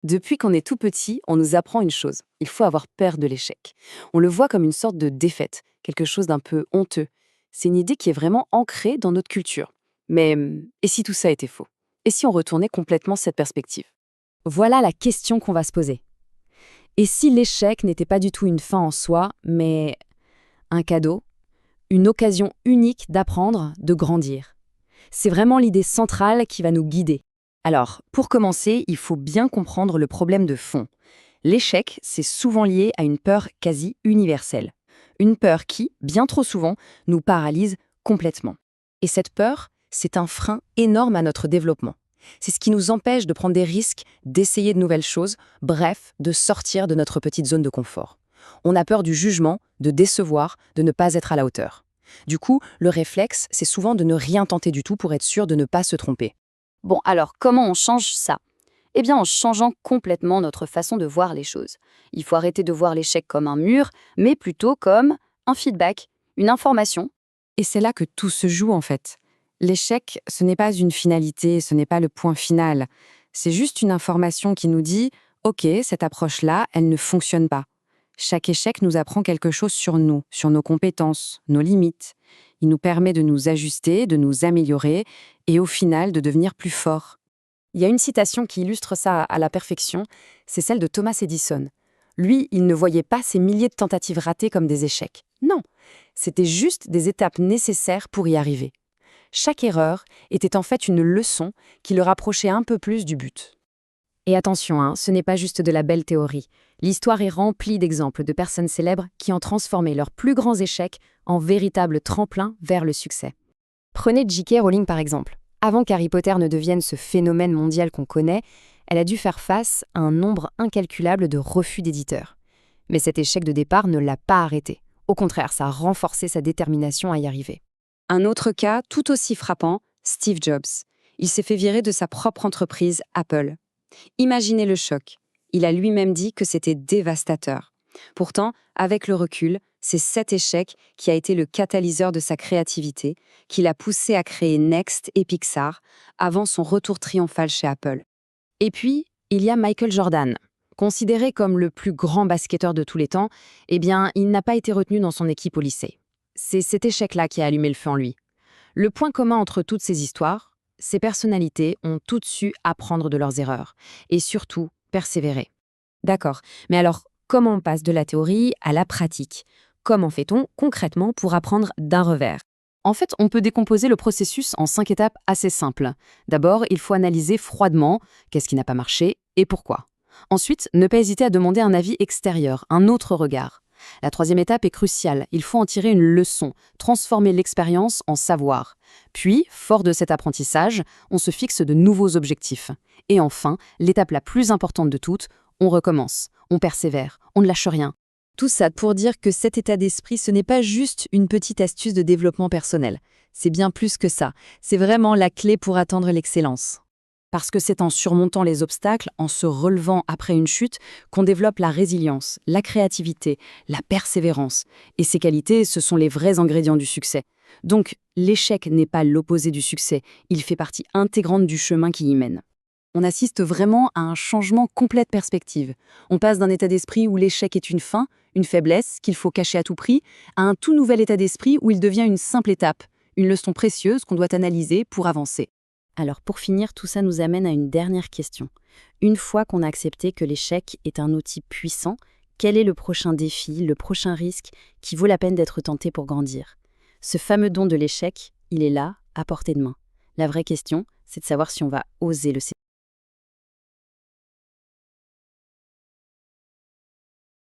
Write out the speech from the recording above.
Depuis qu'on est tout petit, on nous apprend une chose. Il faut avoir peur de l'échec. On le voit comme une sorte de défaite, quelque chose d'un peu honteux. C'est une idée qui est vraiment ancrée dans notre culture. Mais et si tout ça était faux? Et si on retournait complètement cette perspective? Voilà la question qu'on va se poser. Et si l'échec n'était pas du tout une fin en soi, mais un cadeau, une occasion unique d'apprendre, de grandir? C'est vraiment l'idée centrale qui va nous guider. Alors, pour commencer, il faut bien comprendre le problème de fond. L'échec, c'est souvent lié à une peur quasi universelle. Une peur qui, bien trop souvent, nous paralyse complètement. Et cette peur, c'est un frein énorme à notre développement. C'est ce qui nous empêche de prendre des risques, d'essayer de nouvelles choses, bref, de sortir de notre petite zone de confort. On a peur du jugement, de décevoir, de ne pas être à la hauteur. Du coup, le réflexe, c'est souvent de ne rien tenter du tout pour être sûr de ne pas se tromper. Bon, alors comment on change ça? Eh bien en changeant complètement notre façon de voir les choses. Il faut arrêter de voir l'échec comme un mur, mais plutôt comme un feedback, une information. Et c'est là que tout se joue en fait. L'échec, ce n'est pas une finalité, ce n'est pas le point final. C'est juste une information qui nous dit « Ok, cette approche-là, elle ne fonctionne pas ». Chaque échec nous apprend quelque chose sur nous, sur nos compétences, nos limites. Il nous permet de nous ajuster, de nous améliorer et au final de devenir plus forts. Il y a une citation qui illustre ça à la perfection, c'est celle de Thomas Edison. Lui, il ne voyait pas ces milliers de tentatives ratées comme des échecs. Non, c'était juste des étapes nécessaires pour y arriver. Chaque erreur était en fait une leçon qui le rapprochait un peu plus du but. Et attention, ce n'est pas juste de la belle théorie. L'histoire est remplie d'exemples de personnes célèbres qui ont transformé leurs plus grands échecs en véritables tremplins vers le succès. Prenez J.K. Rowling par exemple. Avant qu'Harry Potter ne devienne ce phénomène mondial qu'on connaît, elle a dû faire face à un nombre incalculable de refus d'éditeurs. Mais cet échec de départ ne l'a pas arrêtée. Au contraire, ça a renforcé sa détermination à y arriver. Un autre cas, tout aussi frappant, Steve Jobs. Il s'est fait virer de sa propre entreprise, Apple. Imaginez le choc. Il a lui-même dit que c'était dévastateur. Pourtant, avec le recul, c'est cet échec qui a été le catalyseur de sa créativité, qui l'a poussé à créer Next et Pixar, avant son retour triomphal chez Apple. Et puis, il y a Michael Jordan. Considéré comme le plus grand basketteur de tous les temps, eh bien, il n'a pas été retenu dans son équipe au lycée. C'est cet échec-là qui a allumé le feu en lui. Le point commun entre toutes ces histoires, ces personnalités ont toutes su apprendre de leurs erreurs et surtout persévérer. D'accord, mais alors comment on passe de la théorie à la pratique? Comment fait-on concrètement pour apprendre d'un revers? En fait, on peut décomposer le processus en 5 étapes assez simples. D'abord, il faut analyser froidement qu'est-ce qui n'a pas marché et pourquoi. Ensuite, ne pas hésiter à demander un avis extérieur, un autre regard. La 3e étape est cruciale, il faut en tirer une leçon, transformer l'expérience en savoir. Puis, fort de cet apprentissage, on se fixe de nouveaux objectifs. Et enfin, l'étape la plus importante de toutes, on recommence, on persévère, on ne lâche rien. Tout ça pour dire que cet état d'esprit, ce n'est pas juste une petite astuce de développement personnel. C'est bien plus que ça. C'est vraiment la clé pour atteindre l'excellence. Parce que c'est en surmontant les obstacles, en se relevant après une chute, qu'on développe la résilience, la créativité, la persévérance. Et ces qualités, ce sont les vrais ingrédients du succès. Donc, l'échec n'est pas l'opposé du succès, il fait partie intégrante du chemin qui y mène. On assiste vraiment à un changement complet de perspective. On passe d'un état d'esprit où l'échec est une fin, une faiblesse qu'il faut cacher à tout prix, à un tout nouvel état d'esprit où il devient une simple étape, une leçon précieuse qu'on doit analyser pour avancer. Alors pour finir, tout ça nous amène à une dernière question. Une fois qu'on a accepté que l'échec est un outil puissant, quel est le prochain défi, le prochain risque qui vaut la peine d'être tenté pour grandir? Ce fameux don de l'échec, il est là, à portée de main. La vraie question, c'est de savoir si on va oser le saisir.